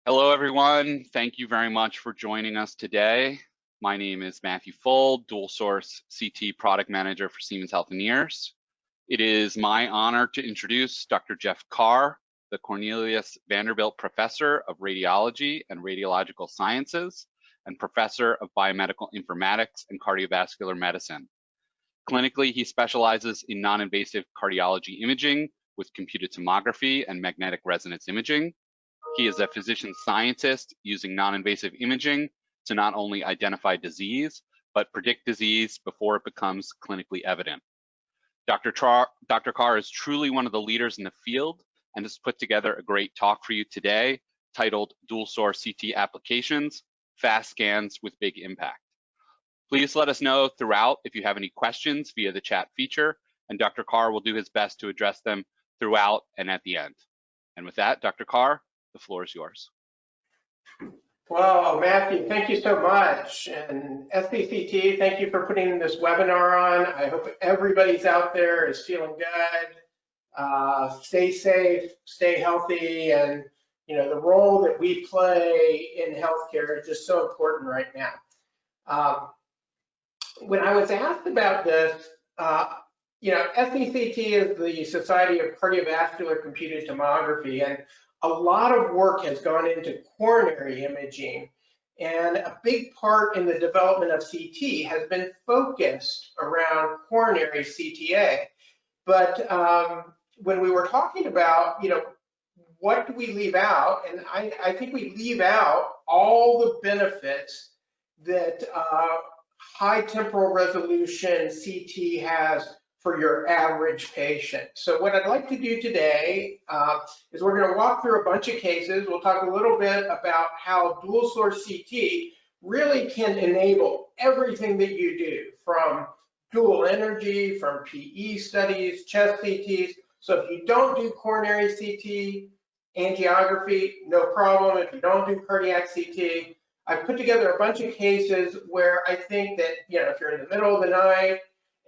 Hello, everyone. Thank you very much for joining us today. My name is Matthew Full, dual source CT product manager for Siemens Healthineers. It is my honor to introduce Dr. Jeff Carr, the Cornelius Vanderbilt Professor of Radiology and Radiological Sciences and Professor of Biomedical Informatics and Cardiovascular Medicine. Clinically, he specializes in non-invasive cardiology imaging with computed tomography and magnetic resonance imaging. He is a physician scientist using non-invasive imaging to not only identify disease, but predict disease before it becomes clinically evident. Dr. Carr is truly one of the leaders in the field and has put together a great talk for you today titled Dual Source CT Applications, Fast Scans with Big Impact. Please let us know throughout if you have any questions via the chat feature, and Dr. Carr will do his best to address them throughout and at the end. And with that, Dr. Carr, the floor is yours. Well, Matthew, thank you so much. And SBCT, thank you for putting this webinar on. I hope everybody's out there is feeling good. Stay safe, stay healthy, and the role that we play in healthcare is just so important right now. When I was asked about this, SBCT is the Society of Cardiovascular Computed Tomography, and a lot of work has gone into coronary imaging, and a big part in the development of CT has been focused around coronary CTA. But when we were talking about, what do we leave out? And I think we leave out all the benefits that high temporal resolution CT has for your average patient. So what I'd like to do today is we're going to walk through a bunch of cases. We'll talk a little bit about how dual source CT really can enable everything that you do, from dual energy, from PE studies, chest CTs. So if you don't do coronary CT, angiography, no problem. If you don't do cardiac CT, I've put together a bunch of cases where I think that, if you're in the middle of the night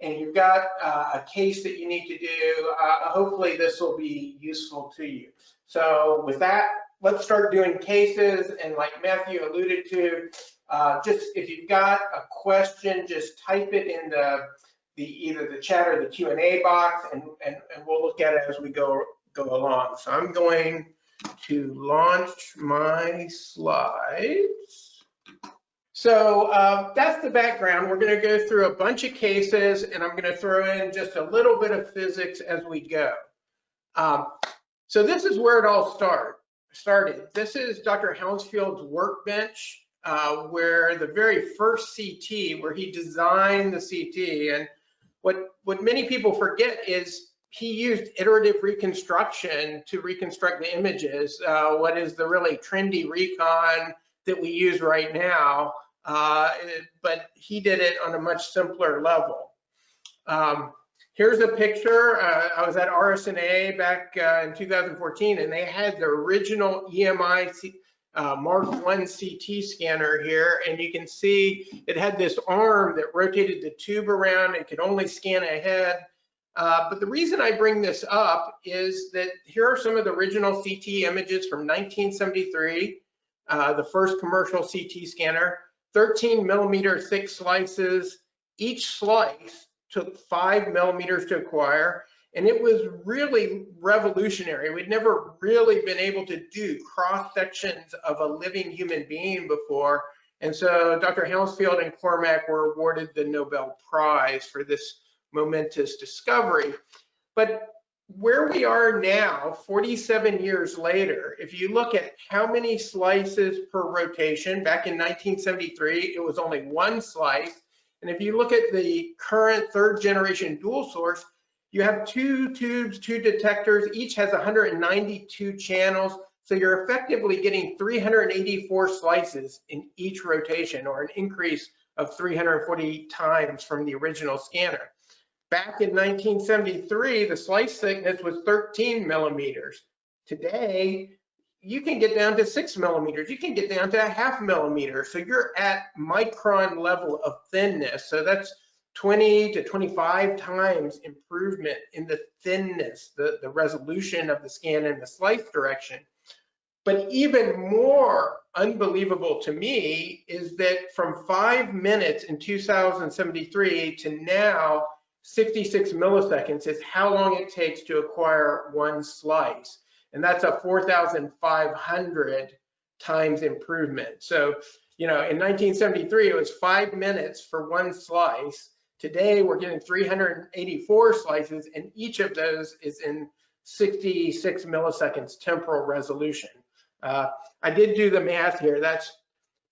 and you've got a case that you need to do, hopefully this will be useful to you. So with that, let's start doing cases. And like Matthew alluded to, just if you've got a question, just type it in either the chat or the Q&A box, and we'll look at it as we go along. So I'm going to launch my slides. So that's the background. We're going to go through a bunch of cases, and I'm going to throw in just a little bit of physics as we go. So this is where it all started. This is Dr. Hounsfield's workbench, where the very first CT, where he designed the CT. And what many people forget is he used iterative reconstruction to reconstruct the images. What is the really trendy recon that we use right now, but he did it on a much simpler level. Here's a picture. I was at RSNA back in 2014, and they had the original EMI Mark 1 CT scanner here, and you can see it had this arm that rotated the tube around and could only scan ahead. But the reason I bring this up is that here are some of the original CT images from 1973, the first commercial CT scanner, 13 millimeter thick slices. Each slice took 5 millimeters to acquire, and it was really revolutionary. We'd never really been able to do cross sections of a living human being before. And so Dr. Hounsfield and Cormack were awarded the Nobel Prize for this momentous discovery. But where we are now, 47 years later, if you look at how many slices per rotation, back in 1973, it was only 1 slice. And if you look at the current 3rd generation dual source, you have 2 tubes, 2 detectors, each has 192 channels. So you're effectively getting 384 slices in each rotation, or an increase of 340 times from the original scanner. Back in 1973, the slice thickness was 13 millimeters. Today, you can get down to 6 millimeters. You can get down to 0.5 millimeter. So you're at micron level of thinness. So that's 20 to 25 times improvement in the thinness, the resolution of the scan in the slice direction. But even more unbelievable to me is that from 5 minutes in 2073 to now, 66 milliseconds is how long it takes to acquire one slice. And that's a 4,500 times improvement. So, you know, in 1973, it was 5 minutes for one slice. Today, we're getting 384 slices, and each of those is in 66 milliseconds temporal resolution. I did do the math here. That's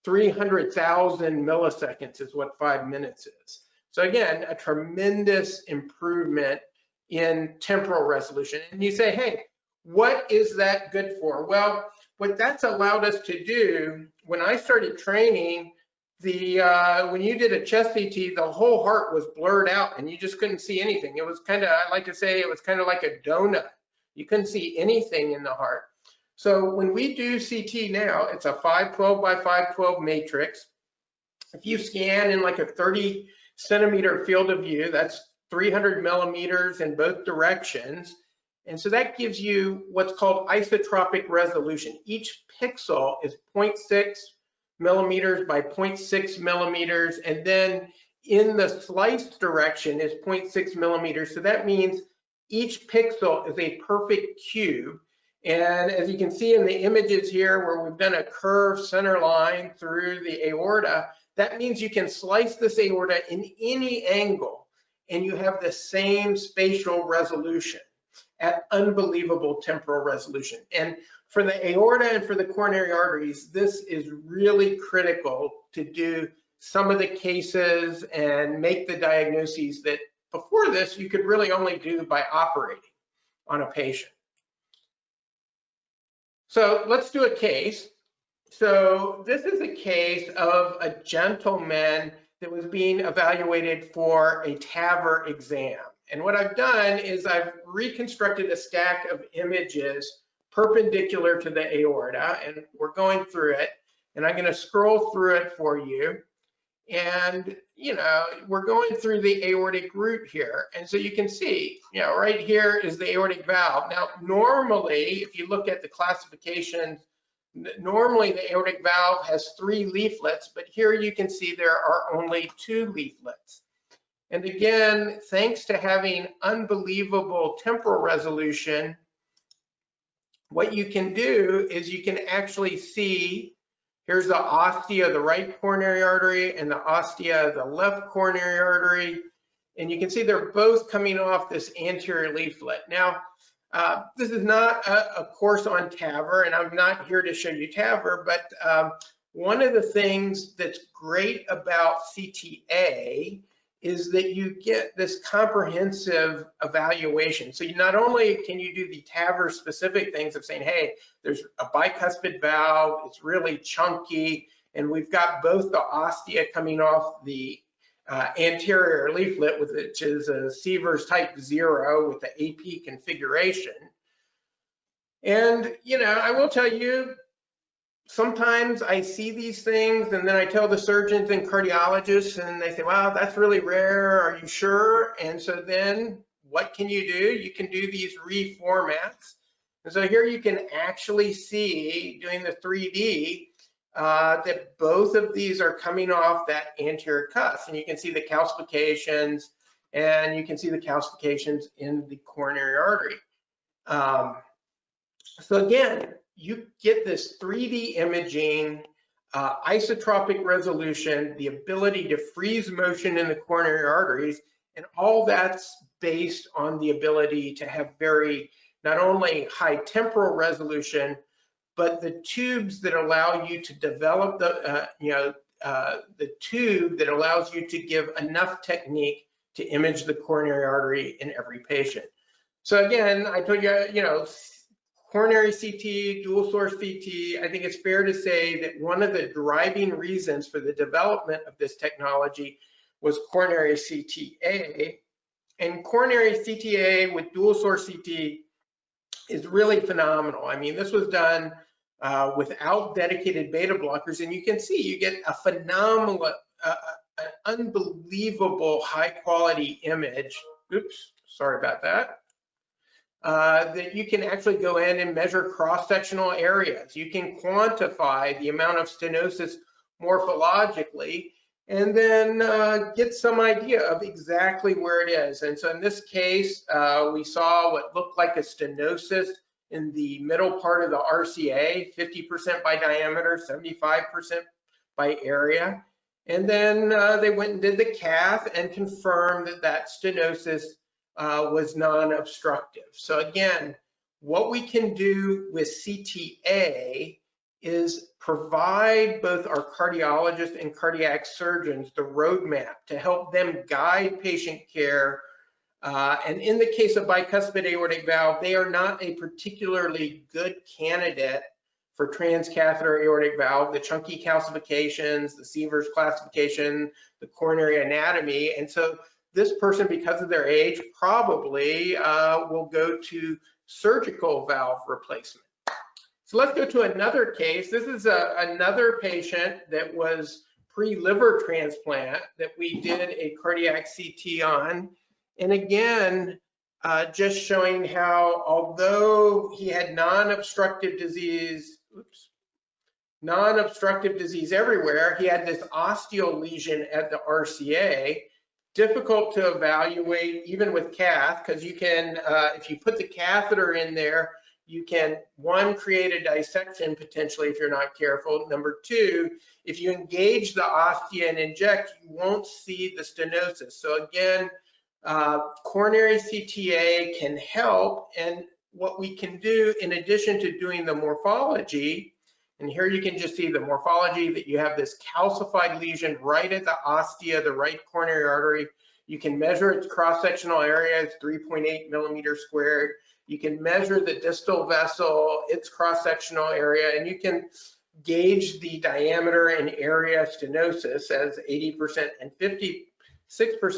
300,000 milliseconds is what 5 minutes is. So again, a tremendous improvement in temporal resolution. And you say, hey, what is that good for? Well, what that's allowed us to do, when I started training, when you did a chest CT, the whole heart was blurred out and you just couldn't see anything. It was kind of, I like to say, it was kind of like a donut. You couldn't see anything in the heart. So when we do CT now, it's a 512 by 512 matrix. If you scan in like a 30 centimeter field of view, that's 300 millimeters in both directions. And so that gives you what's called isotropic resolution. Each pixel is 0.6 millimeters by 0.6 millimeters. And then in the slice direction is 0.6 millimeters. So that means each pixel is a perfect cube. And as you can see in the images here where we've done a curved center line through the aorta, that means you can slice this aorta in any angle and you have the same spatial resolution at unbelievable temporal resolution. And for the aorta and for the coronary arteries, this is really critical to do some of the cases and make the diagnoses that before this you could really only do by operating on a patient. So let's do a case. So this is a case of a gentleman that was being evaluated for a TAVR exam. And what I've done is I've reconstructed a stack of images perpendicular to the aorta, and we're going through it. And I'm going to scroll through it for you. And, you know, we're going through the aortic root here. And so you can see, you know, right here is the aortic valve. Now, normally, if you look at the classifications, normally the aortic valve has 3 leaflets, but here you can see there are only 2 leaflets. And again, thanks to having unbelievable temporal resolution, what you can do is you can actually see, here's the ostia of the right coronary artery and the ostia of the left coronary artery. And you can see they're both coming off this anterior leaflet. Now, this is not a course on TAVR, and I'm not here to show you TAVR, but one of the things that's great about CTA is that you get this comprehensive evaluation. So you not only can you do the TAVR specific things of saying, hey, there's a bicuspid valve, it's really chunky, and we've got both the ostia coming off the anterior leaflet, which is a Seivers type 0 with the AP configuration. And, you know, I will tell you, sometimes I see these things and then I tell the surgeons and cardiologists and they say, wow, that's really rare, are you sure? And so then what can you do? You can do these reformats. And so here you can actually see, doing the 3D, that both of these are coming off that anterior cusp. And you can see the calcifications, and you can see the calcifications in the coronary artery. So again, you get this 3D imaging, isotropic resolution, the ability to freeze motion in the coronary arteries, and all that's based on the ability to have very, not only high temporal resolution, but the tubes that allow you to develop the, the tube that allows you to give enough technique to image the coronary artery in every patient. So again, I told you, you know, coronary CT, dual source CT, I think it's fair to say that one of the driving reasons for the development of this technology was coronary CTA. And coronary CTA with dual source CT is really phenomenal. I mean, this was done without dedicated beta blockers, and you can see you get a phenomenal, an unbelievable high quality image. Oops, sorry about that. that you can actually go in and measure cross-sectional areas. You can quantify the amount of stenosis morphologically, and then get some idea of exactly where it is. And so in this case, we saw what looked like a stenosis in the middle part of the RCA, 50% by diameter, 75% by area. And then they went and did the cath and confirmed that that stenosis was non-obstructive. So again, what we can do with CTA is provide both our cardiologists and cardiac surgeons the roadmap to help them guide patient care. And in the case of bicuspid aortic valve, they are not a particularly good candidate for transcatheter aortic valve, the chunky calcifications, the Seivers classification, the coronary anatomy. And so this person, because of their age, probably will go to surgical valve replacement. So let's go to another case. This is another patient that was pre-liver transplant that we did a cardiac CT on. And again, just showing how, although he had non-obstructive disease, non-obstructive disease everywhere, he had this osteal lesion at the RCA. Difficult to evaluate even with cath, because you can, if you put the catheter in there, you can, one, create a dissection potentially if you're not careful. Number two, if you engage the ostia and inject, you won't see the stenosis. So again, coronary CTA can help. And what we can do, in addition to doing the morphology, and here you can just see the morphology, that you have this calcified lesion right at the ostia, the right coronary artery. You can measure its cross-sectional area, it's 3.8 millimeters squared. You can measure the distal vessel, its cross-sectional area, and you can gauge the diameter and area stenosis as 80% and 56%,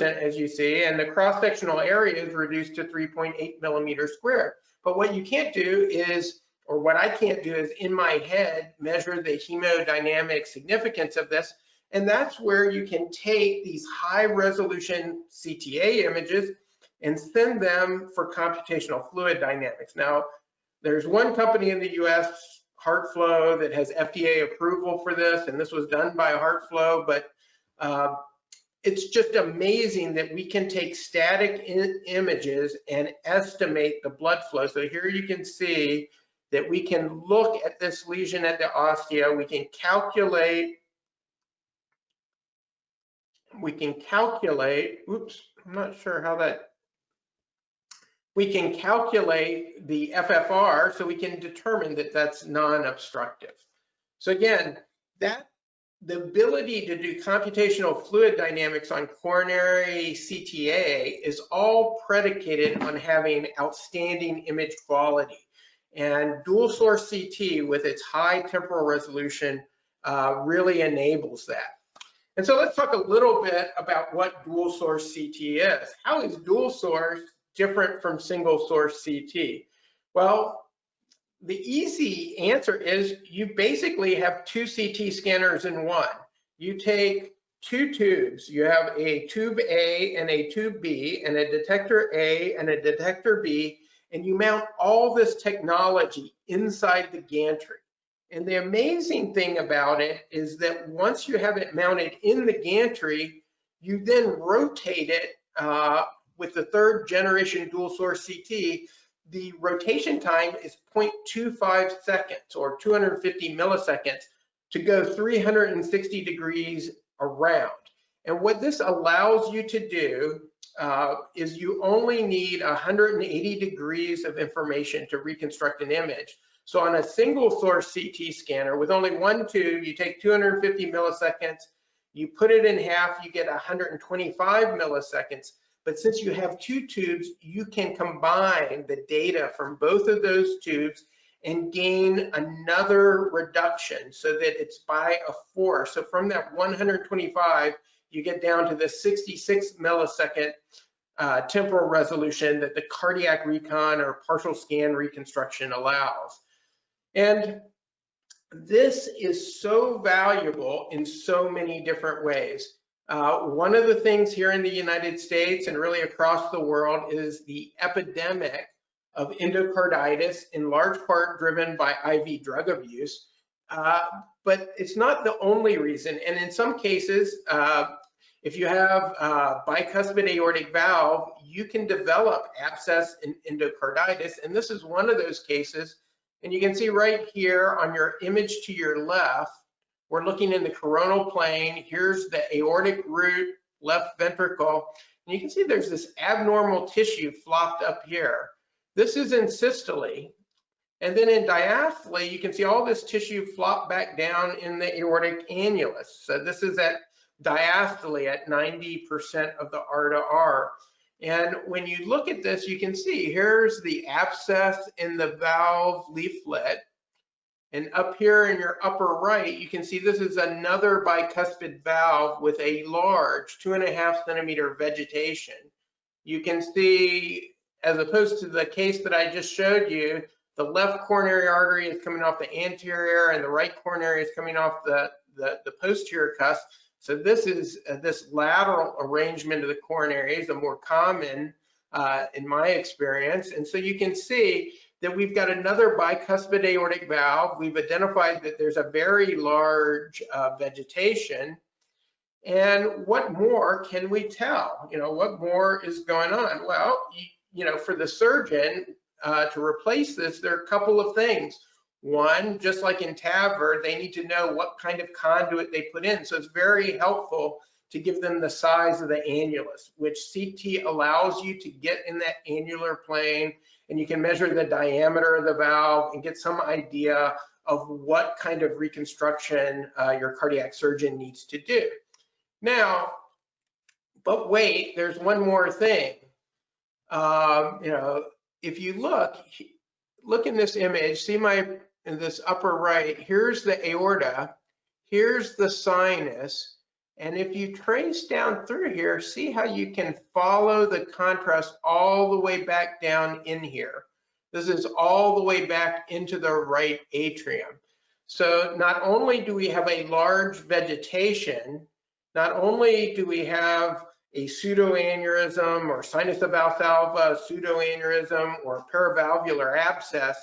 as you see, and the cross-sectional area is reduced to 3.8 millimeters squared. But what you can't do is, or what I can't do is in my head measure the hemodynamic significance of this. And that's where you can take these high resolution CTA images and send them for computational fluid dynamics. Now, there's one company in the US, HeartFlow, that has FDA approval for this, and this was done by HeartFlow, but it's just amazing that we can take static images and estimate the blood flow. So here you can see that we can look at this lesion at the ostia, we can calculate, oops, I'm not sure how that, we can calculate the FFR, so we can determine that that's non-obstructive. So again, the ability to do computational fluid dynamics on coronary CTA is all predicated on having outstanding image quality. And dual source CT with its high temporal resolution really enables that. And so let's talk a little bit about what dual source CT is. How is dual source different from single source CT? Well, the easy answer is you basically have two CT scanners in one. You take two tubes. You have a tube A and a tube B, and a detector A and a detector B, and you mount all this technology inside the gantry. And the amazing thing about it is that once you have it mounted in the gantry, you then rotate it with the third generation dual source CT. The rotation time is 0.25 seconds or 250 milliseconds to go 360 degrees around. And what this allows you to do is you only need 180 degrees of information to reconstruct an image. So on a single source CT scanner with only one tube, you take 250 milliseconds, you put it in half, you get 125 milliseconds. But since you have two tubes, you can combine the data from both of those tubes and gain another reduction so that it's by a 4. So from that 125, you get down to the 66 millisecond temporal resolution that the cardiac recon or partial scan reconstruction allows. And this is so valuable in so many different ways. One of the things here in the United States and really across the world is the epidemic of endocarditis, in large part driven by IV drug abuse. But it's not the only reason. And in some cases, if you have bicuspid aortic valve, you can develop abscess and endocarditis. And this is one of those cases. And you can see right here on your image to your left, we're looking in the coronal plane. Here's the aortic root, left ventricle. And you can see there's this abnormal tissue flopped up here. This is in systole. And then in diastole, you can see all this tissue flop back down in the aortic annulus. So this is at diastole at 90% of the R to R. And when you look at this, you can see here's the abscess in the valve leaflet. And up here in your upper right, you can see this is another bicuspid valve with a large 2.5 centimeter vegetation. You can see, as opposed to the case that I just showed you, the left coronary artery is coming off the anterior and the right coronary is coming off the posterior cusp. So this is this lateral arrangement of the coronaries, the more common in my experience. And so you can see that we've got another bicuspid aortic valve. We've identified that there's a very large vegetation. And what more can we tell? What more is going on? Well, for the surgeon to replace this, there are a couple of things. One, just like in TAVR, they need to know what kind of conduit they put in. So it's very helpful to give them the size of the annulus, which CT allows you to get in that annular plane, and you can measure the diameter of the valve and get some idea of what kind of reconstruction your cardiac surgeon needs to do. Now, but wait, there's one more thing. If you look in this image, see in this upper right, here's the aorta, here's the sinus, and if you trace down through here, see how you can follow the contrast all the way back down in here. This is all the way back into the right atrium. So not only do we have a large vegetation, not only do we have a pseudo-aneurysm or sinus of Valsalva, pseudo-aneurysm or paravalvular abscess,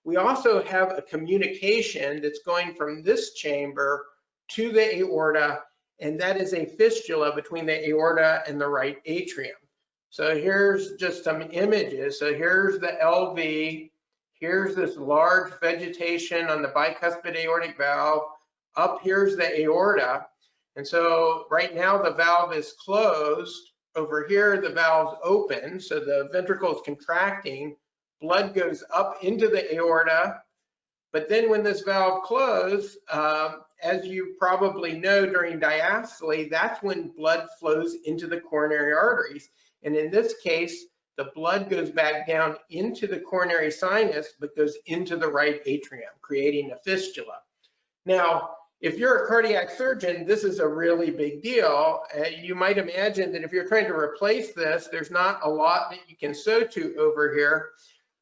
we also have a communication that's going from this chamber to the aorta, and that is a fistula between the aorta and the right atrium. So here's just some images. So here's the LV, here's this large vegetation on the bicuspid aortic valve, up here's the aorta. And so right now the valve is closed. Over here, the valve's open, so the ventricle is contracting. Blood goes up into the aorta. But then when this valve closed, as you probably know during diastole, that's when blood flows into the coronary arteries. And in this case, the blood goes back down into the coronary sinus, but goes into the right atrium, creating a fistula. Now, if you're a cardiac surgeon, this is a really big deal. You might imagine that if you're trying to replace this, there's not a lot that you can sew to over here.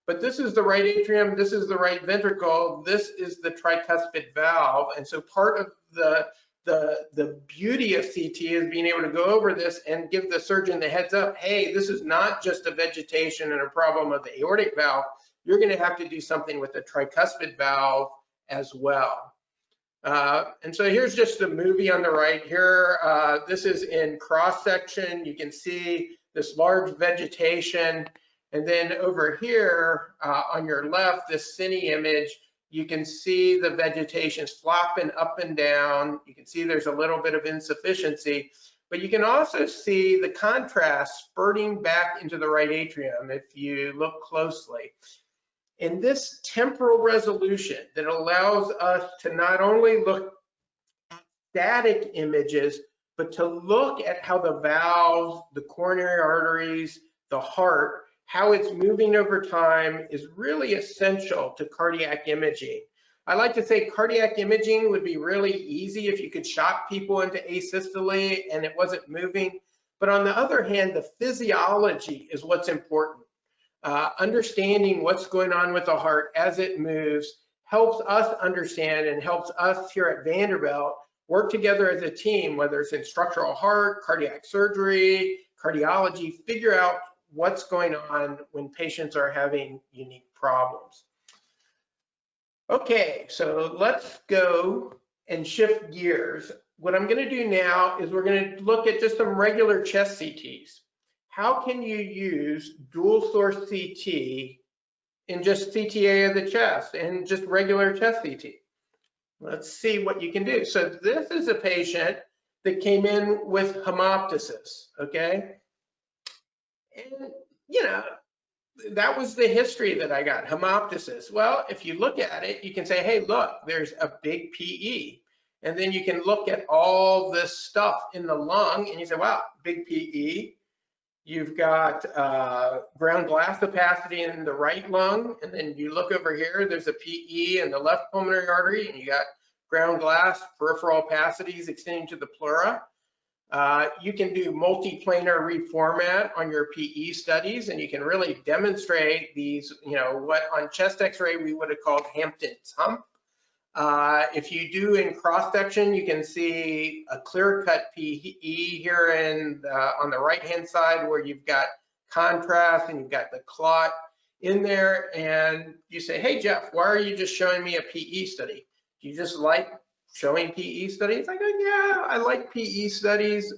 But this is the right atrium, this is the right ventricle, this is the tricuspid valve. And so part of the beauty of CT is being able to go over this and give the surgeon the heads up, hey, this is not just a vegetation and a problem of the aortic valve. You're going to have to do something with the tricuspid valve as well. And so here's just a movie on the right here. This is in cross section. You can see this large vegetation. And then over here on your left, this cine image, you can see the vegetation flopping up and down. You can see there's a little bit of insufficiency, but you can also see the contrast spurting back into the right atrium if you look closely. In this temporal resolution that allows us to not only look at static images, but to look at how the valves, the coronary arteries, the heart, how it's moving over time is really essential to cardiac imaging. I like to say cardiac imaging would be really easy if you could shock people into asystole and it wasn't moving. But on the other hand, the physiology is what's important. Understanding what's going on with the heart as it moves helps us understand and helps us here at Vanderbilt work together as a team, whether it's in structural heart, cardiac surgery, cardiology, figure out what's going on when patients are having unique problems. Okay, so let's go and shift gears. What I'm going to do now is we're going to look at just some regular chest CTs. How can you use dual source CT in just CTA of the chest and just regular chest CT? Let's see what you can do. So this is a patient that came in with hemoptysis, okay? And, you know, that was the history that I got, hemoptysis. Well, if you look at it, you can say, hey, look, there's a big PE. And then you can look at all this stuff in the lung and you say, wow, big PE. You've got ground glass opacity in the right lung. And then you look over here, there's a PE in the left pulmonary artery, and you got ground glass, peripheral opacities extending to the pleura. You can do multi-planar reformat on your PE studies, and you can really demonstrate these, you know, what on chest x-ray we would have called Hampton's hump. If you do in cross-section, you can see a clear-cut PE here on the right-hand side where you've got contrast and you've got the clot in there, and you say, hey, Jeff, why are you just showing me a PE study? Do you just like showing PE studies? I go, yeah, I like PE studies.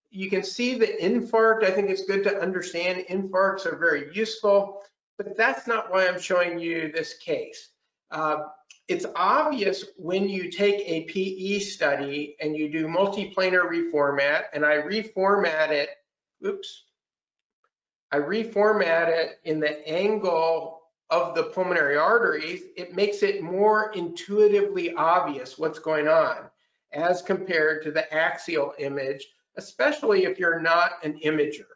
You can see the infarct. I think it's good to understand infarcts are very useful, but that's not why I'm showing you this case. It's obvious when you take a PE study and you do multi-planar reformat, and I reformat it, I reformat it in the angle of the pulmonary arteries, it makes it more intuitively obvious what's going on as compared to the axial image, especially if you're not an imager,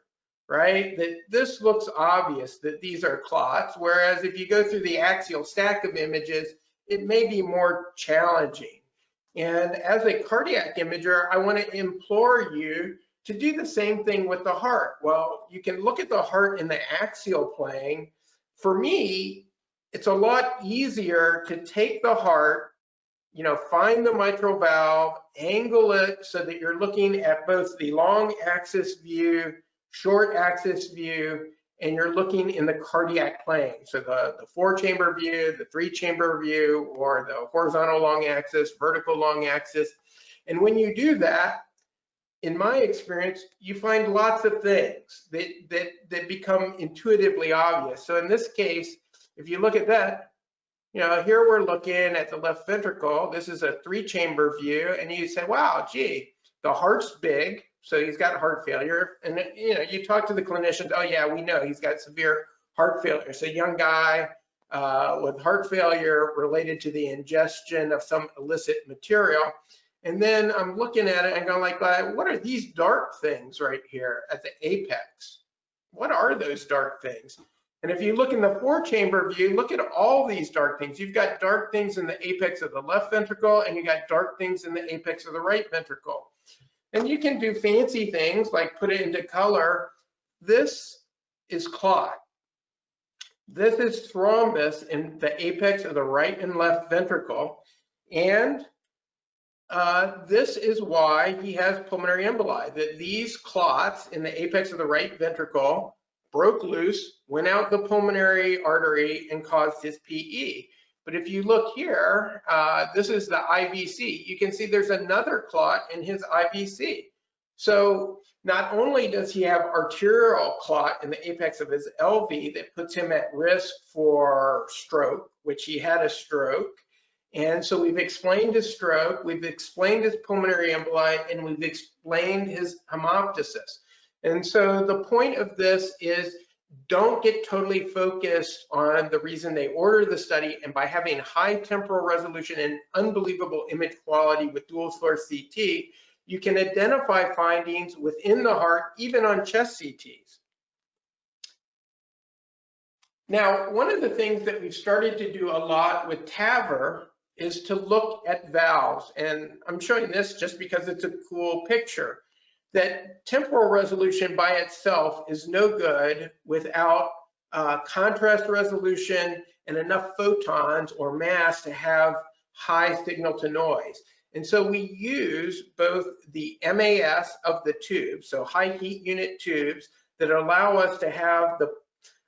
right? That this looks obvious that these are clots, whereas if you go through the axial stack of images, it may be more challenging. And as a cardiac imager, I want to implore you to do the same thing with the heart. Well, you can look at the heart in the axial plane. For me, it's a lot easier to take the heart, you know, find the mitral valve, angle it so that you're looking at both the long axis view, short axis view, and you're looking in the cardiac plane. So the 4-chamber view, the 3-chamber view, or the horizontal long axis, vertical long axis. And when you do that, in my experience, you find lots of things that become intuitively obvious. So in this case, if you look at that, you know, here we're looking at the left ventricle. This is a 3-chamber view, and you say, wow, gee, the heart's big, so he's got heart failure. And you know, you talk to the clinicians, oh yeah, we know he's got severe heart failure. It's a young guy with heart failure related to the ingestion of some illicit material. And then I'm looking at it and going like, what are these dark things right here at the apex? What are those dark things? And if you look in the 4-chamber view, look at all these dark things. You've got dark things in the apex of the left ventricle, and you got dark things in the apex of the right ventricle. And you can do fancy things like put it into color. This is clot. This is thrombus in the apex of the right and left ventricle. And this is why he has pulmonary emboli, that these clots in the apex of the right ventricle broke loose, went out the pulmonary artery, and caused his PE. But if you look here, this is the IVC. You can see there's another clot in his IVC. So not only does he have arterial clot in the apex of his LV that puts him at risk for stroke, which he had a stroke. And so we've explained his stroke, we've explained his pulmonary emboli, and we've explained his hemoptysis. And so the point of this is don't get totally focused on the reason they ordered the study, and by having high temporal resolution and unbelievable image quality with dual source CT, you can identify findings within the heart, even on chest CTs. Now, one of the things that we've started to do a lot with TAVR is to look at valves, and I'm showing this just because it's a cool picture. That temporal resolution by itself is no good without contrast resolution and enough photons or mass to have high signal to noise. And so we use both the MAS of the tube, so high heat unit tubes, that allow us to have the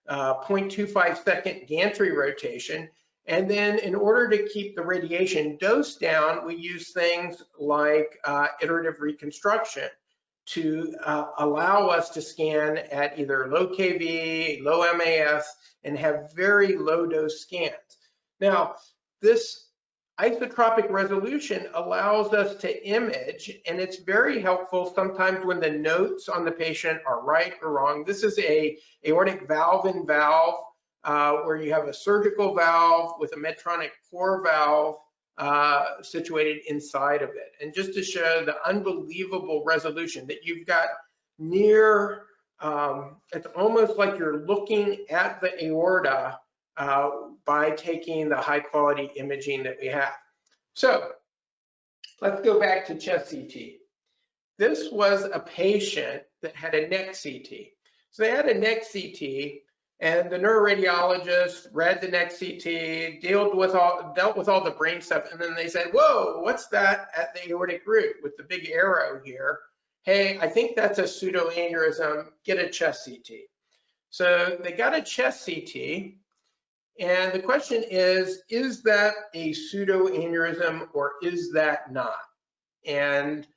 0.25 second gantry rotation. And then in order to keep the radiation dose down, we use things like iterative reconstruction to allow us to scan at either low kV, low MAS, and have very low dose scans. Now, this isotropic resolution allows us to image, and it's very helpful sometimes when the notes on the patient are right or wrong. This is a aortic valve-in-valve where you have a surgical valve with a Medtronic core valve situated inside of it. And just to show the unbelievable resolution that you've got near, it's almost like you're looking at the aorta by taking the high quality imaging that we have. So let's go back to chest CT. This was a patient that had a neck CT. So they had a neck CT, and the neuroradiologist read the neck CT, dealt with all the brain stuff, and then they said, whoa, what's that at the aortic root with the big arrow here? Hey, I think that's a pseudo-aneurysm, get a chest CT. So they got a chest CT, and the question is that a pseudo-aneurysm or is that not? And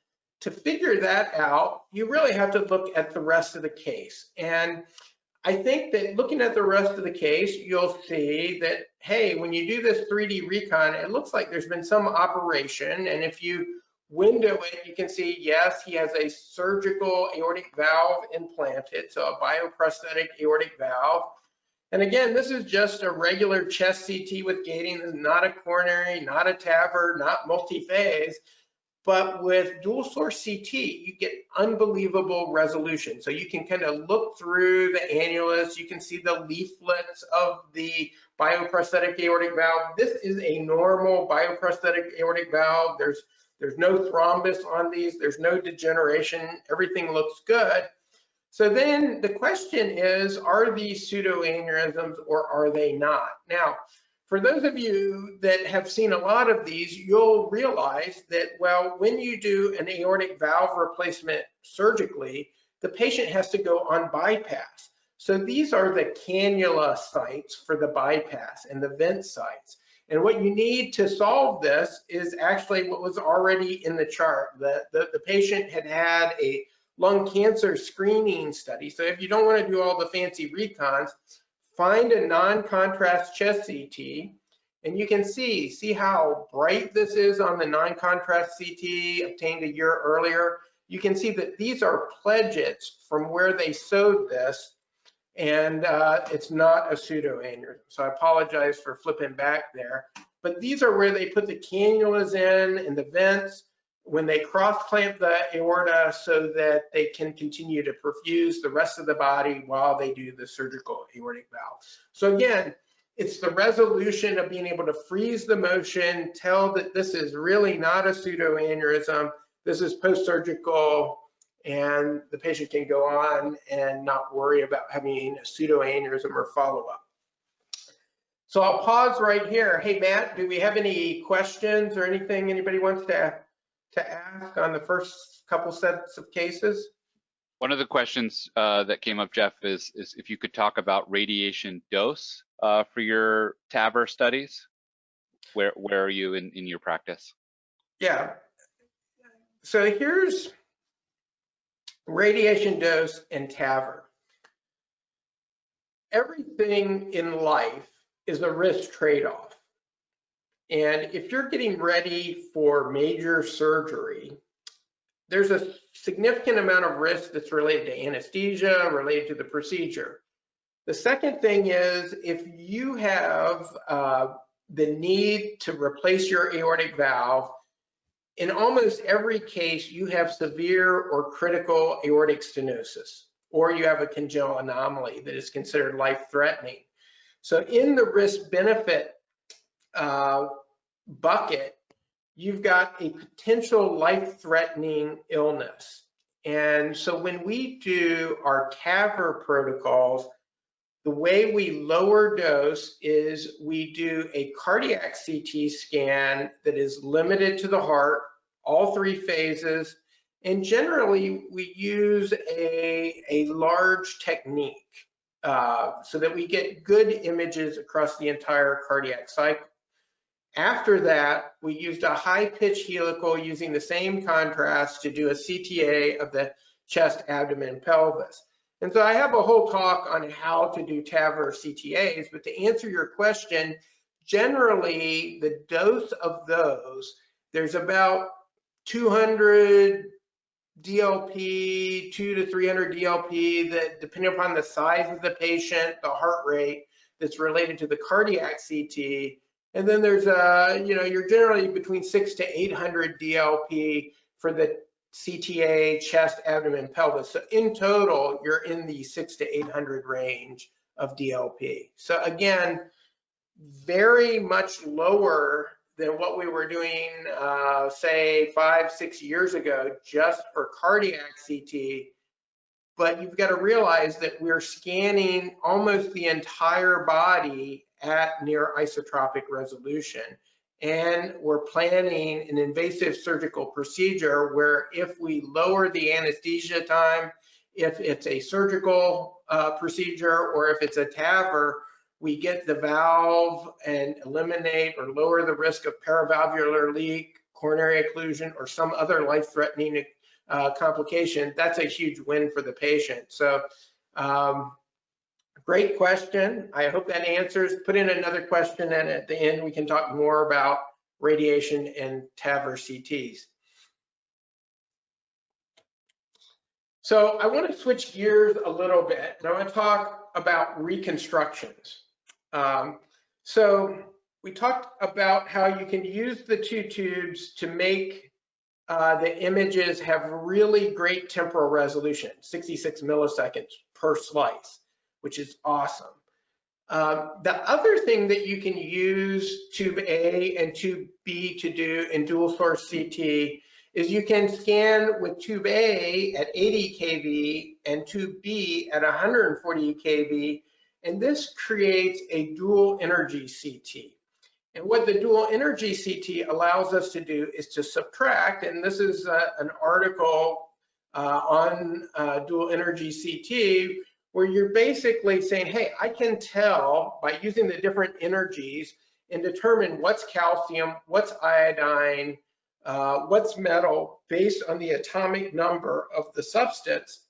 to figure that out, you really have to look at the rest of the case. And I think that looking at the rest of the case, you'll see that, hey, when you do this 3D recon, it looks like there's been some operation. And if you window it, you can see, yes, he has a surgical aortic valve implanted, so a bioprosthetic aortic valve. And again, this is just a regular chest CT with gating. This is not a coronary, not a TAVR, not multi-phase. But with dual source CT, you get unbelievable resolution. So you can kind of look through the annulus, you can see the leaflets of the bioprosthetic aortic valve. This is a normal bioprosthetic aortic valve. There's no thrombus on these, there's no degeneration, everything looks good. So then the question is, are these pseudoaneurysms or are they not? Now, for those of you that have seen a lot of these, you'll realize that, well, when you do an aortic valve replacement surgically, the patient has to go on bypass. So these are the cannula sites for the bypass and the vent sites. And what you need to solve this is actually what was already in the chart. The patient had had a lung cancer screening study. So if you don't want to do all the fancy recons, find a non-contrast chest CT, and you can see how bright this is on the non-contrast CT obtained a year earlier. You can see that these are pledgets from where they sewed this, and it's not a pseudoaneurysm. So I apologize for flipping back there, but these are where they put the cannulas in and the vents when they cross-clamp the aorta so that they can continue to perfuse the rest of the body while they do the surgical aortic valve. So again, it's the resolution of being able to freeze the motion, tell that this is really not a pseudoaneurysm, this is post-surgical, and the patient can go on and not worry about having a pseudoaneurysm or follow-up. So I'll pause right here. Hey, Matt, do we have any questions or anything anybody wants to ask on the first couple sets of cases? One of the questions that came up, Jeff, is if you could talk about radiation dose for your TAVR studies. Where are you in your practice? Yeah. So here's radiation dose and TAVR. Everything in life is a risk trade-off. And if you're getting ready for major surgery, there's a significant amount of risk that's related to anesthesia, related to the procedure. The second thing is, if you have the need to replace your aortic valve, in almost every case, you have severe or critical aortic stenosis, or you have a congenital anomaly that is considered life-threatening. So in the risk-benefit bucket, you've got a potential life-threatening illness. And so when we do our TAVR protocols, the way we lower dose is we do a cardiac CT scan that is limited to the heart, all three phases, And generally, we use a large technique so that we get good images across the entire cardiac cycle. After that, we used a high-pitch helical using the same contrast to do a CTA of the chest, abdomen, pelvis. And so I have a whole talk on how to do TAVR CTAs, but to answer your question, generally the dose of those, there's about 200 DLP, 200 to 300 DLP, that depending upon the size of the patient, the heart rate, that's related to the cardiac CT. And then there's you're generally between 600 to 800 DLP for the CTA, chest, abdomen, pelvis. So in total, you're in the 600 to 800 range of DLP. So again, very much lower than what we were doing, say 5-6 years ago, just for cardiac CT. But you've got to realize that we're scanning almost the entire body at near isotropic resolution. And we're planning an invasive surgical procedure where if we lower the anesthesia time, if it's a surgical procedure or if it's a TAVR, we get the valve and eliminate or lower the risk of paravalvular leak, coronary occlusion, or some other life-threatening complication. That's a huge win for the patient. So great question. I hope that answers. Put in another question, and at the end we can talk more about radiation and TAVR CTs. So I want to switch gears a little bit, and I want to talk about reconstructions. So we talked about how you can use the two tubes to make the images have really great temporal resolution, 66 milliseconds per slice, which is awesome. The other thing that you can use tube A and tube B to do in dual source CT is you can scan with tube A at 80 kV and tube B at 140 kV, and this creates a dual energy CT. And what the dual energy CT allows us to do is to subtract, and this is an article on dual energy CT, where you're basically saying, hey, I can tell by using the different energies and determine what's calcium, what's iodine, what's metal, based on the atomic number of the substance.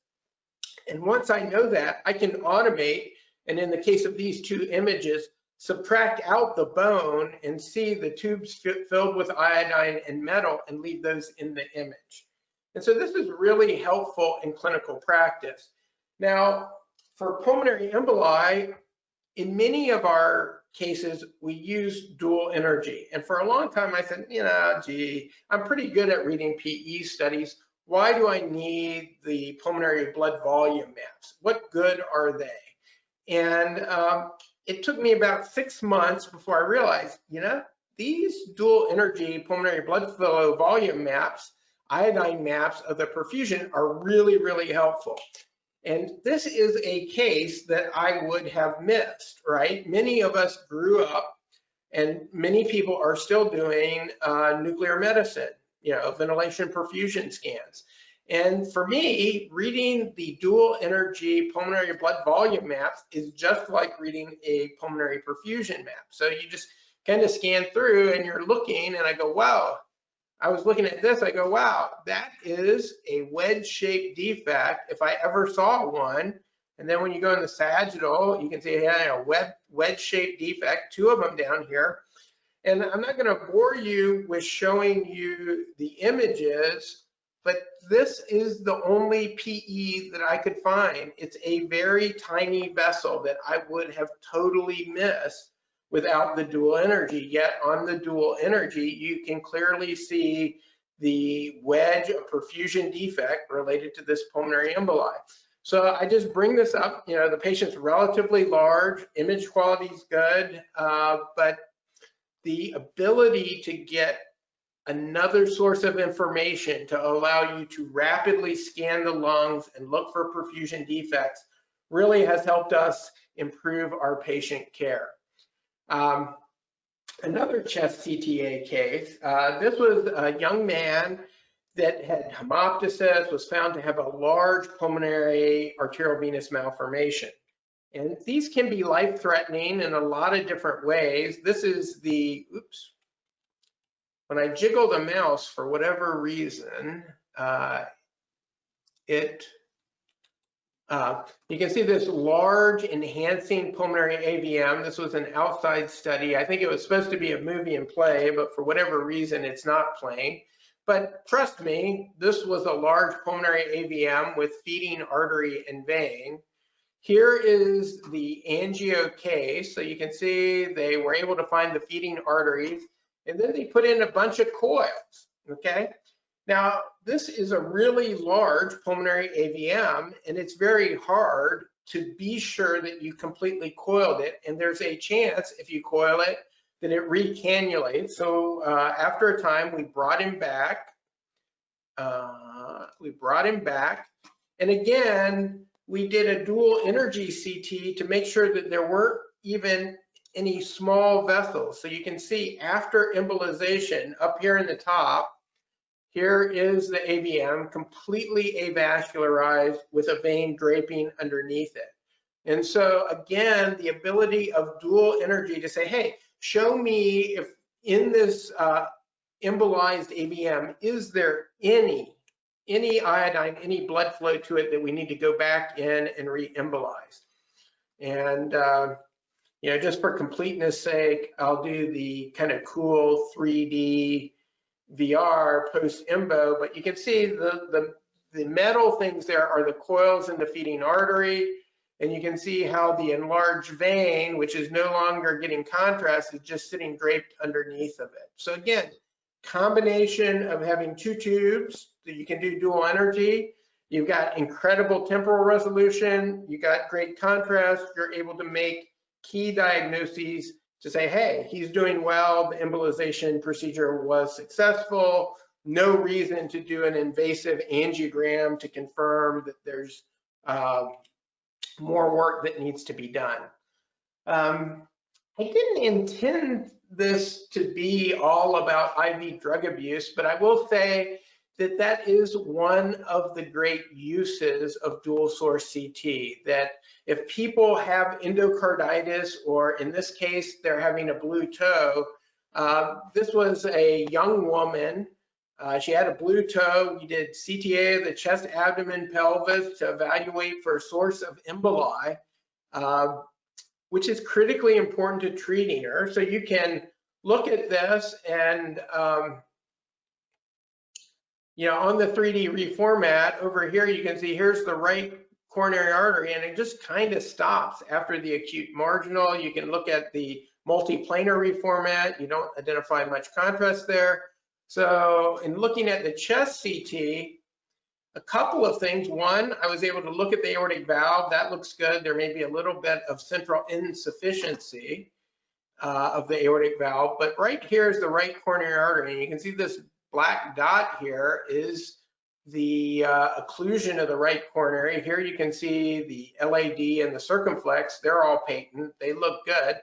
And once I know that, I can automate, and in the case of these two images, subtract out the bone and see the tubes filled with iodine and metal and leave those in the image. And so this is really helpful in clinical practice. Now, for pulmonary emboli, in many of our cases, we use dual energy. And for a long time, I said, gee, I'm pretty good at reading PE studies. Why do I need the pulmonary blood volume maps? What good are they? And it took me about 6 months before I realized, these dual energy pulmonary blood flow volume maps, iodine maps of the perfusion are really, really helpful. And this is a case that I would have missed, right? Many of us grew up, and many people are still doing nuclear medicine, ventilation perfusion scans. And for me, reading the dual energy pulmonary blood volume maps is just like reading a pulmonary perfusion map. So you just kind of scan through and you're looking, and I go, wow. I was looking at this, I go, wow, that is a wedge-shaped defect if I ever saw one. And then when you go in the sagittal, you can see a wedge-shaped defect, 2 of them down here. And I'm not going to bore you with showing you the images, but this is the only PE that I could find. It's a very tiny vessel that I would have totally missed without the dual energy. Yet on the dual energy, you can clearly see the wedge of perfusion defect related to this pulmonary emboli. So I just bring this up, the patient's relatively large, image quality is good, but the ability to get another source of information to allow you to rapidly scan the lungs and look for perfusion defects really has helped us improve our patient care. Another chest CTA case, this was a young man that had hemoptysis was found to have a large pulmonary arterial venous malformation. And these can be life-threatening in a lot of different ways. This is the, oops, when I jiggle the mouse for whatever reason, you can see this large enhancing pulmonary AVM. This was an outside study. I think it was supposed to be a movie and play, but for whatever reason, it's not playing. But trust me, this was a large pulmonary AVM with feeding artery and vein. Here is the angio case. So you can see they were able to find the feeding arteries, and then they put in a bunch of coils, okay? Now, this is a really large pulmonary AVM, and it's very hard to be sure that you completely coiled it, and there's a chance if you coil it that it recannulates. So after a time, we brought him back. And again, we did a dual energy CT to make sure that there weren't even any small vessels. So you can see after embolization up here in the top, here is the AVM completely avascularized with a vein draping underneath it. And so again, the ability of dual energy to say, hey, show me if in this embolized AVM, is there any iodine, any blood flow to it that we need to go back in and re-embolize? And you know, just for completeness sake, I'll do the kind of cool 3D VR post-embo, but you can see the metal things there are the coils in the feeding artery, and you can see how the enlarged vein, which is no longer getting contrast, is just sitting draped underneath of it. So again, combination of having two tubes that you can do dual energy, you've got incredible temporal resolution, you got great contrast, you're able to make key diagnoses to say, hey, he's doing well, the embolization procedure was successful, no reason to do an invasive angiogram to confirm that there's more work that needs to be done. I didn't intend this to be all about IV drug abuse, but I will say that that is one of the great uses of dual source CT, that if people have endocarditis, or in this case, they're having a blue toe, this was a young woman. She had a blue toe. We did CTA of the chest, abdomen, pelvis to evaluate for a source of emboli, which is critically important to treating her. So you can look at this and, you know, on the 3D reformat over here, you can see here's the right coronary artery, and it just kind of stops after the acute marginal. You can look at the multi-planar reformat. You don't identify much contrast there. So in looking at the chest CT, a couple of things. One, I was able to look at the aortic valve. That looks good. There may be a little bit of central insufficiency of the aortic valve, but right here is the right coronary artery. And you can see this black dot here is the occlusion of the right coronary. Here you can see the LAD and the circumflex. They're all patent. They look good.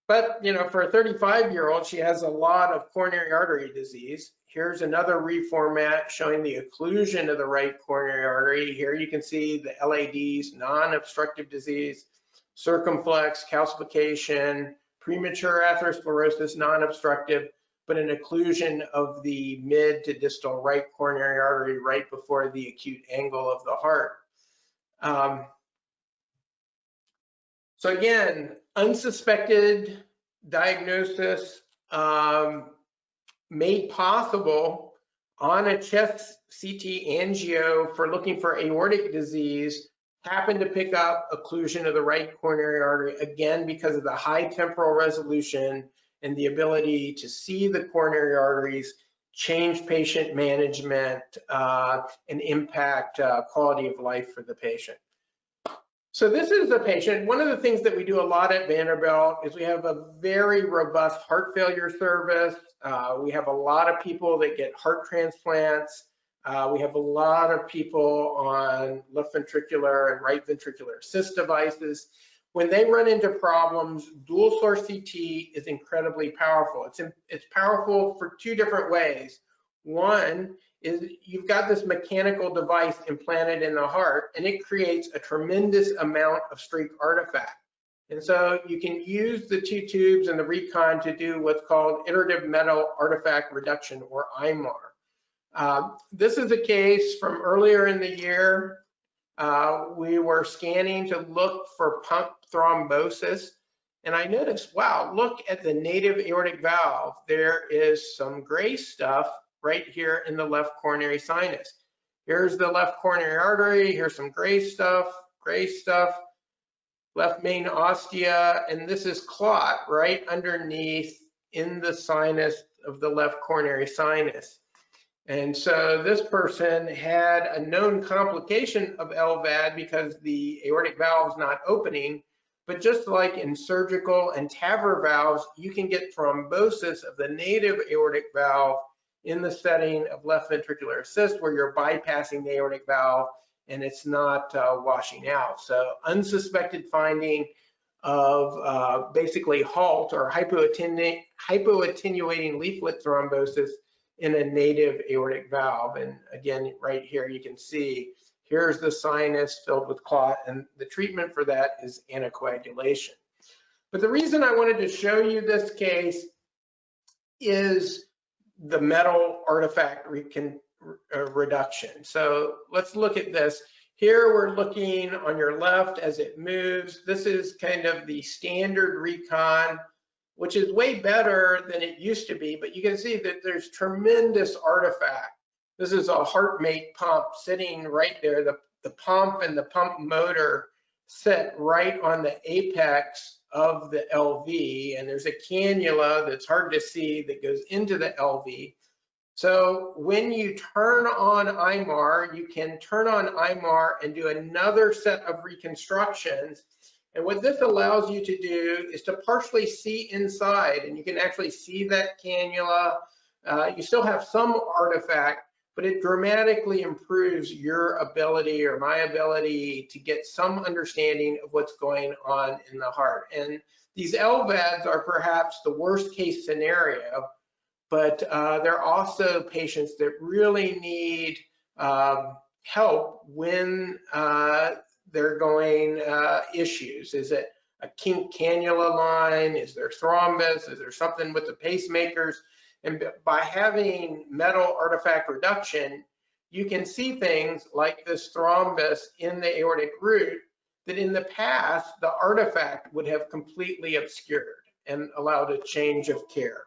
But, you know, for a 35-year-old, she has a lot of coronary artery disease. Here's another reformat showing the occlusion of the right coronary artery. Here you can see the LADs, non-obstructive disease, circumflex, calcification, premature atherosclerosis, non-obstructive, but an occlusion of the mid to distal right coronary artery right before the acute angle of the heart. So again, unsuspected diagnosis made possible on a chest CT angio for looking for aortic disease, happened to pick up occlusion of the right coronary artery, again, because of the high temporal resolution and the ability to see the coronary arteries, change patient management, and impact quality of life for the patient. So this is the patient. One of the things that we do a lot at Vanderbilt is we have a very robust heart failure service. We have a lot of people that get heart transplants. We have a lot of people on left ventricular and right ventricular assist devices. When they run into problems, dual source CT is incredibly powerful. It's powerful for two different ways. One is you've got this mechanical device implanted in the heart, and it creates a tremendous amount of streak artifact. And so you can use the two tubes and the recon to do what's called iterative metal artifact reduction, or IMAR. This is a case from earlier in the year. We were scanning to look for pump thrombosis, and I noticed, wow, look at the native aortic valve. There is some gray stuff right here in the left coronary sinus. Here's the left coronary artery, here's some gray stuff, left main ostia, and this is clot right underneath in the sinus of the left coronary sinus. And so this person had a known complication of LVAD because the aortic valve is not opening, but just like in surgical and TAVR valves, you can get thrombosis of the native aortic valve in the setting of left ventricular assist, where you're bypassing the aortic valve and it's not washing out. So unsuspected finding of basically HALT, or hypoattenuating leaflet thrombosis in a native aortic valve. And again, right here, you can see, here's the sinus filled with clot, and the treatment for that is anticoagulation. But the reason I wanted to show you this case is the metal artifact reduction. So let's look at this. Here we're looking on your left as it moves. This is kind of the standard recon, which is way better than it used to be, but you can see that there's tremendous artifact. This is a HeartMate pump sitting right there. The pump and the pump motor sit right on the apex of the LV, and there's a cannula that's hard to see that goes into the LV. So when you turn on IMAR, you can turn on IMAR and do another set of reconstructions. And what this allows you to do is to partially see inside, and you can actually see that cannula. You still have some artifact, but it dramatically improves your ability, or my ability, to get some understanding of what's going on in the heart. And these LVADs are perhaps the worst case scenario, but they're also patients that really need help when they're going issues. Is it a kink cannula line? Is there thrombus? Is there something with the pacemakers? And by having metal artifact reduction, you can see things like this thrombus in the aortic root that in the past, the artifact would have completely obscured and allowed a change of care.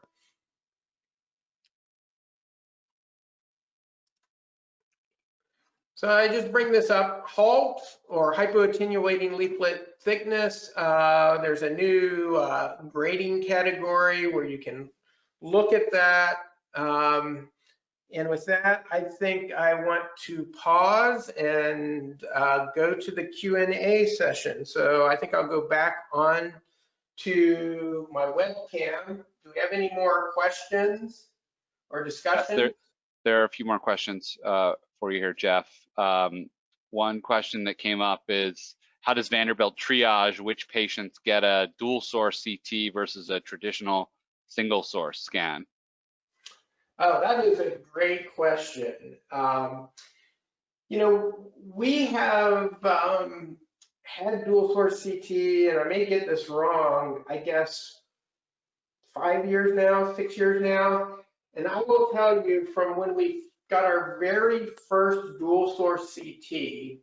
So I just bring this up, HALT, or hypoattenuating leaflet thickness. There's a new grading category where you can look at that. And with that, I think I want to pause and go to the Q&A session. So I think I'll go back on to my webcam. Do we have any more questions or discussion? There are a few more questions for you here, Jeff. One question that came up is, how does Vanderbilt triage which patients get a dual source CT versus a traditional single source scan? Oh, that is a great question. You know, we have had dual source CT, and I may get this wrong, I guess 5 years now, 6 years now. And I will tell you, from when we got our very first dual source CT,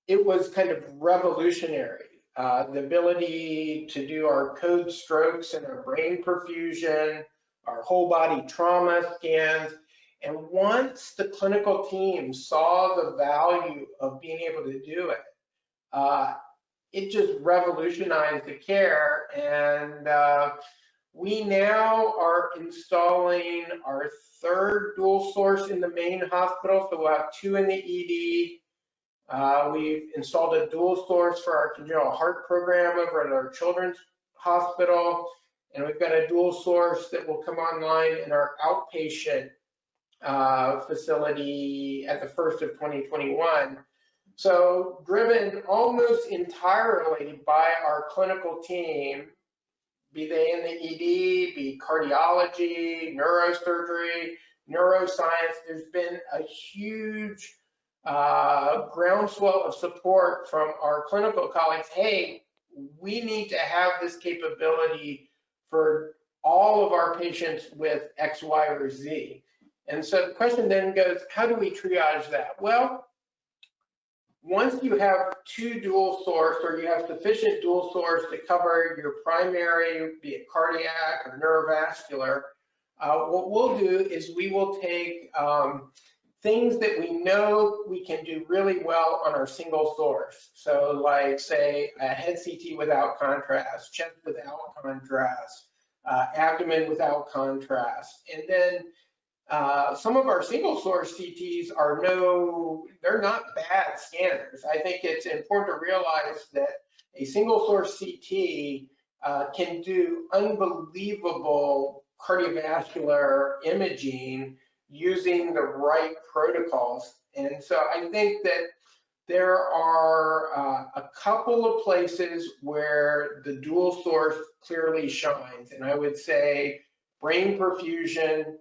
it was kind of revolutionary. The ability to do our code strokes and our brain perfusion, our whole body trauma scans. And once the clinical team saw the value of being able to do it, it just revolutionized the care. And we now are installing our third dual source in the main hospital. So we'll have 2 in the ED. We've installed a dual source for our congenital heart program over at our children's hospital. And we've got a dual source that will come online in our outpatient facility at the 1st of 2021. So driven almost entirely by our clinical team, be they in the ED, be cardiology, neurosurgery, neuroscience. There's been a huge groundswell of support from our clinical colleagues. Hey, we need to have this capability for all of our patients with X, Y, or Z. And so the question then goes, how do we triage that? Well, once you have two dual source, or you have sufficient dual source to cover your primary, be it cardiac or neurovascular, what we'll do is we will take things that we know we can do really well on our single source. So like, say, a head CT without contrast, chest without contrast, abdomen without contrast. And then some of our single source CTs are they're not bad scanners. I think it's important to realize that a single source CT can do unbelievable cardiovascular imaging using the right protocols. And so I think that there are a couple of places where the dual source clearly shines. And I would say brain perfusion,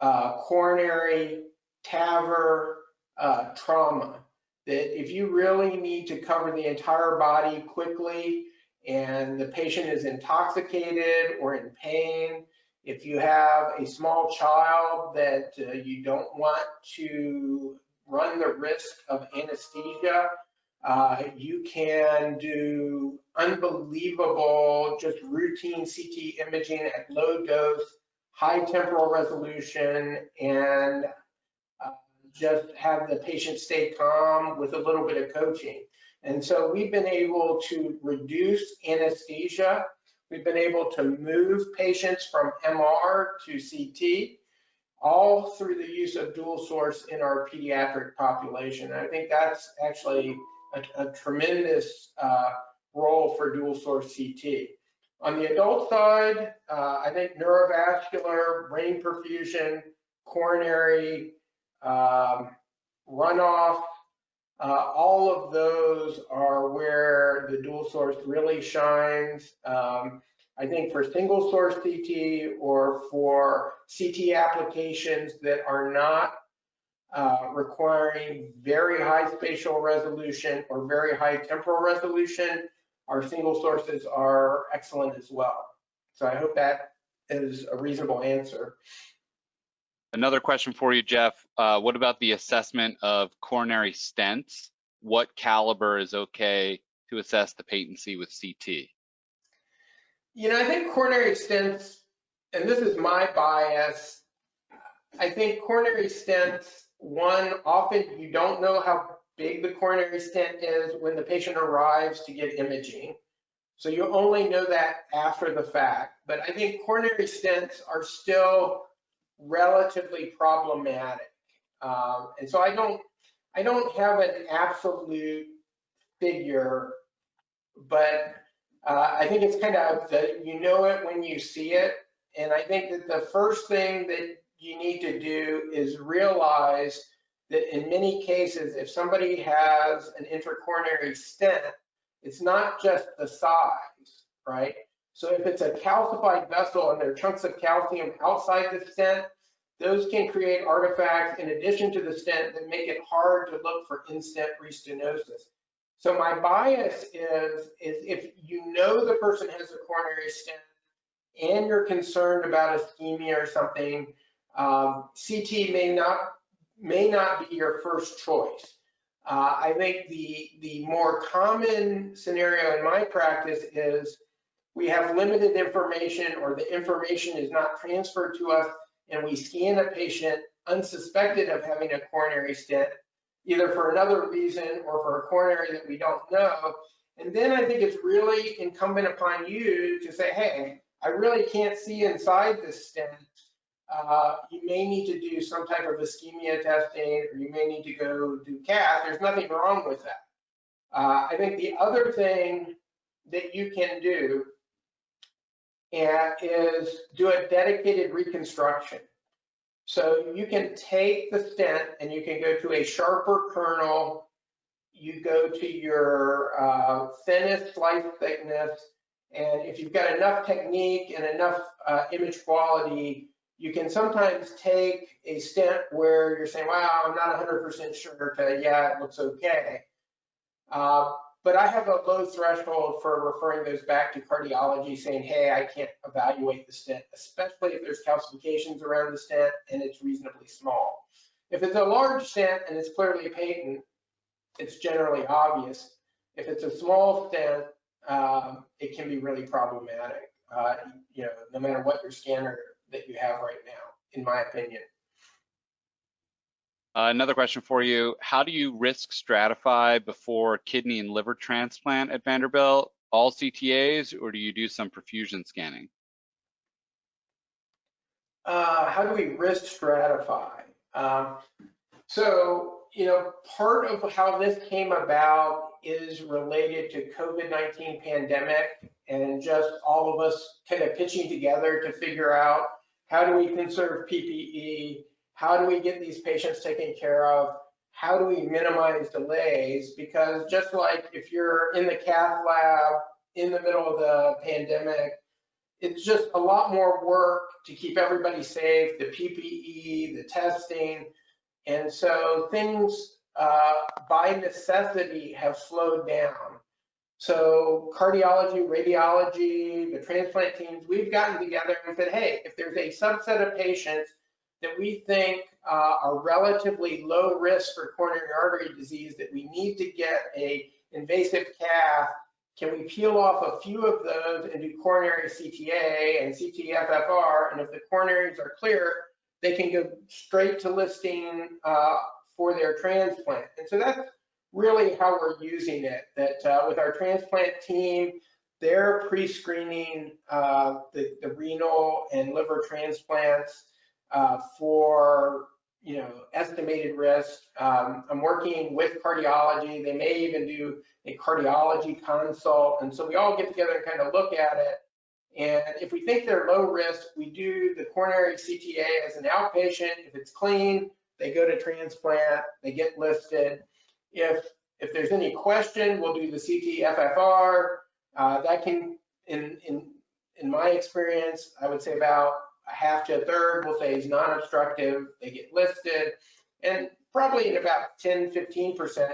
coronary, TAVR, trauma. That if you really need to cover the entire body quickly and the patient is intoxicated or in pain, if you have a small child that you don't want to run the risk of anesthesia, you can do unbelievable, just routine CT imaging at low dose, high temporal resolution, and just have the patient stay calm with a little bit of coaching. And so we've been able to reduce anesthesia. We've been able to move patients from MR to CT, all through the use of dual source in our pediatric population. And I think that's actually a tremendous role for dual source CT. On the adult side, I think neurovascular, brain perfusion, coronary, runoff, all of those are where the dual source really shines. I think for single source CT or for CT applications that are not requiring very high spatial resolution or very high temporal resolution, our single sources are excellent as well. So I hope that is a reasonable answer. Another question for you, Jeff. What about the assessment of coronary stents? What caliber is okay to assess the patency with CT? You know, I think coronary stents, and this is my bias, I think coronary stents, one, often you don't know how big the coronary stent is when the patient arrives to get imaging. So you only know that after the fact. But I think coronary stents are still relatively problematic. And so I don't have an absolute figure, but I think it's kind of that you know it when you see it. And I think that the first thing that you need to do is realize that in many cases, if somebody has an intracoronary stent, it's not just the size, right? So if it's a calcified vessel and there are chunks of calcium outside the stent, those can create artifacts in addition to the stent that make it hard to look for in-stent restenosis. So my bias is if you know the person has a coronary stent and you're concerned about ischemia or something, CT may not be your first choice. I think the more common scenario in my practice is we have limited information or the information is not transferred to us and we scan a patient unsuspected of having a coronary stent, either for another reason or for a coronary that we don't know. And then I think it's really incumbent upon you to say, hey, I really can't see inside this stent. You may need to do some type of ischemia testing, or you may need to go do cath. There's nothing wrong with that. I think the other thing that you can do is do a dedicated reconstruction. So you can take the stent and you can go to a sharper kernel. You go to your thinnest slice thickness, And if you've got enough technique and enough image quality, you can sometimes take a stent where you're saying, wow, I'm not 100% sure, to, yeah, it looks okay. But I have a low threshold for referring those back to cardiology, saying, hey, I can't evaluate the stent, especially if there's calcifications around the stent and it's reasonably small. If it's a large stent and it's clearly patent, it's generally obvious. If it's a small stent, it can be really problematic, you know, no matter what your scanner that you have right now, in my opinion. Another question for you. How do you risk stratify before kidney and liver transplant at Vanderbilt? All CTAs, or do you do some perfusion scanning? How do we risk stratify? So, you know, part of how this came about is related to COVID-19 pandemic and just all of us kind of pitching together to figure out how do we conserve PPE, how do we get these patients taken care of, how do we minimize delays? Because just like if you're in the cath lab in the middle of the pandemic, it's just a lot more work to keep everybody safe, the PPE, the testing. And so things by necessity have slowed down. So cardiology, radiology, the transplant teams, we've gotten together and said, hey, if there's a subset of patients that we think are relatively low risk for coronary artery disease that we need to get a invasive cath, can we peel off a few of those and do coronary CTA and CT-FFR? And if the coronaries are clear, they can go straight to listing for their transplant. And so that's really how we're using it, that with our transplant team, they're pre-screening the renal and liver transplants for, you know, estimated risk. I'm working with cardiology. They may even do a cardiology consult. And so we all get together and kind of look at it. And if we think they're low risk, we do the coronary CTA as an outpatient. If it's clean, they go to transplant, they get listed. If there's any question, we'll do the CT-FFR. That can, in my experience, I would say about a half to a third will say is non-obstructive, they get listed. And probably in about 10, 15%,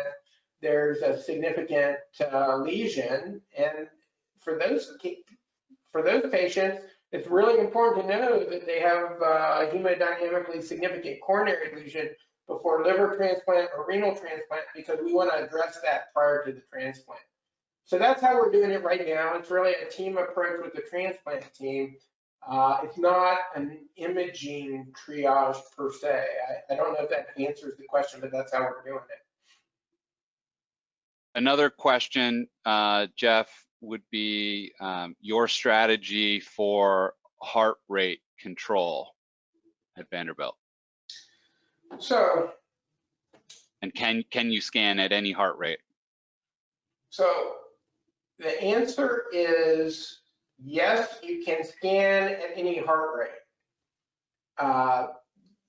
there's a significant lesion. And for those patients, it's really important to know that they have a hemodynamically significant coronary lesion before liver transplant or renal transplant, because we want to address that prior to the transplant. So that's how we're doing it right now. It's really a team approach with the transplant team. It's not an imaging triage per se. I don't know if that answers the question, but that's how we're doing it. Another question, Jeff, would be your strategy for heart rate control at Vanderbilt. So, and can you scan at any heart rate? So the answer is yes, you can scan at any heart rate.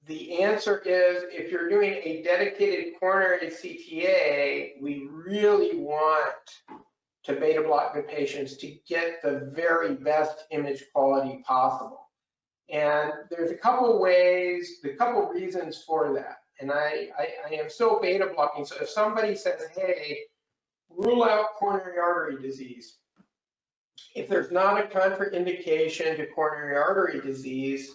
The answer is if you're doing a dedicated coronary CTA, we really want to beta block the patients to get the very best image quality possible. And there's a couple ways, a couple reasons for that. And I am still beta blocking. So if somebody says, hey, rule out coronary artery disease, if there's not a contraindication to coronary artery disease,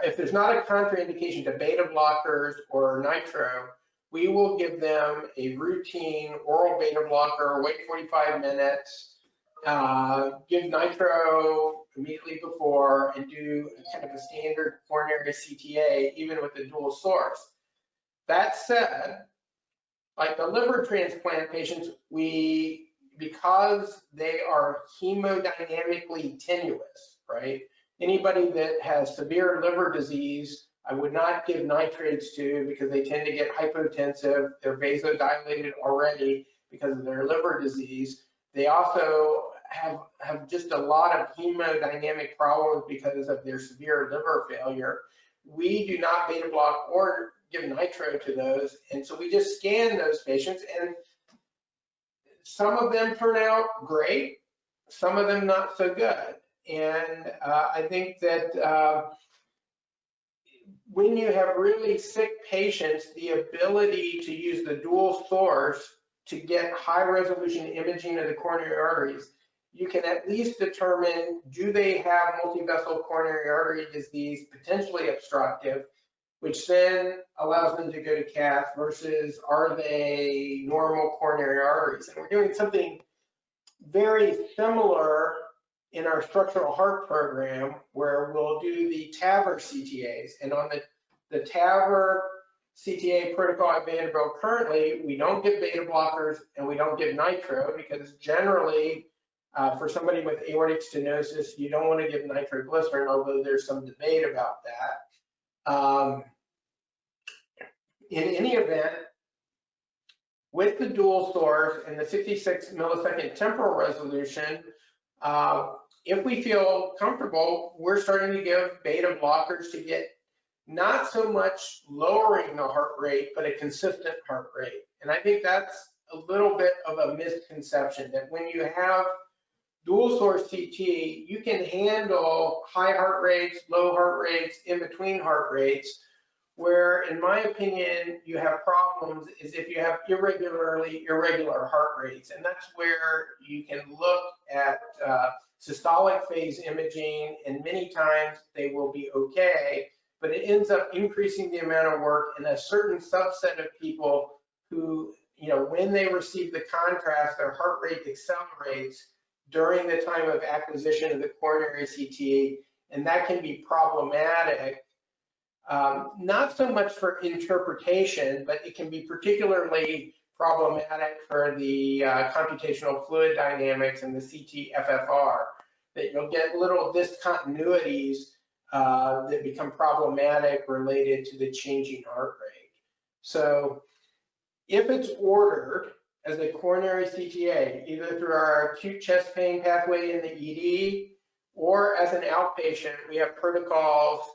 if there's not a contraindication to beta blockers or nitro, we will give them a routine oral beta blocker, wait 45 minutes, give nitro immediately before, and do kind of a standard coronary CTA, even with the dual source. That said, like the liver transplant patients, because they are hemodynamically tenuous, right? Anybody that has severe liver disease, I would not give nitrates to because they tend to get hypotensive. They're vasodilated already because of their liver disease. They also have just a lot of hemodynamic problems because of their severe liver failure. We do not beta block or give nitro to those. And so we just scan those patients, and some of them turn out great. some of them not so good. And I think that when you have really sick patients, the ability to use the dual source to get high resolution imaging of the coronary arteries, you can at least determine, do they have multivessel coronary artery disease, potentially obstructive, which then allows them to go to cath, versus are they normal coronary arteries? And we're doing something very similar in our structural heart program, where we'll do the TAVR CTAs. And on the TAVR CTA protocol at Vanderbilt currently, we don't give beta blockers and we don't give nitro, because generally for somebody with aortic stenosis, you don't want to give nitroglycerin, although there's some debate about that. In any event, with the dual source and the 66 millisecond temporal resolution, if we feel comfortable, we're starting to give beta blockers to get not so much lowering the heart rate, but a consistent heart rate. And I think that's a little bit of a misconception, that when you have dual source CT, you can handle high heart rates, low heart rates, in between heart rates, where in my opinion, you have problems is if you have irregular heart rates. And that's where you can look at systolic phase imaging, and many times they will be okay, but it ends up increasing the amount of work in a certain subset of people who, when they receive the contrast, their heart rate accelerates during the time of acquisition of the coronary CT, and that can be problematic. Not so much for interpretation, but it can be particularly problematic for the computational fluid dynamics and the CT FFR, that you'll get little discontinuities that become problematic related to the changing heart rate. So if it's ordered as a coronary CTA, either through our acute chest pain pathway in the ED or as an outpatient, we have protocols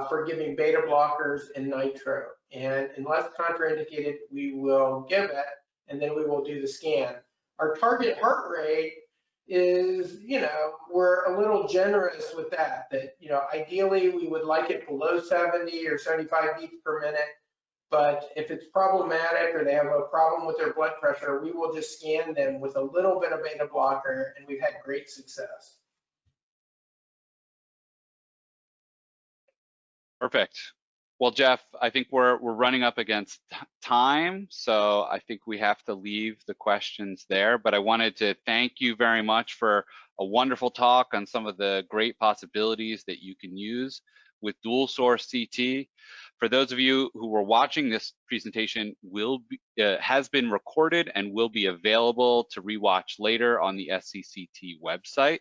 for giving beta blockers and nitro. And unless contraindicated, we will give it, and then we will do the scan. Our target heart rate is, we're a little generous with that, ideally we would like it below 70 or 75 beats per minute. But if it's problematic or they have a problem with their blood pressure, we will just scan them with a little bit of beta blocker, and we've had great success. Perfect. Well, Jeff, I think we're running up against time, so I think we have to leave the questions there. But I wanted to thank you very much for a wonderful talk on some of the great possibilities that you can use with dual source CT. For those of you who were watching, this presentation has been recorded and will be available to rewatch later on the SCCT website.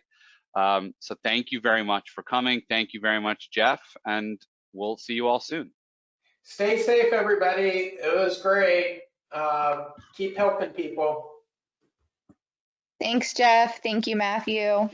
So thank you very much for coming. Thank you very much, Jeff, and we'll see you all soon. Stay safe, everybody. It was great. Keep helping people. Thanks, Jeff. Thank you, Matthew.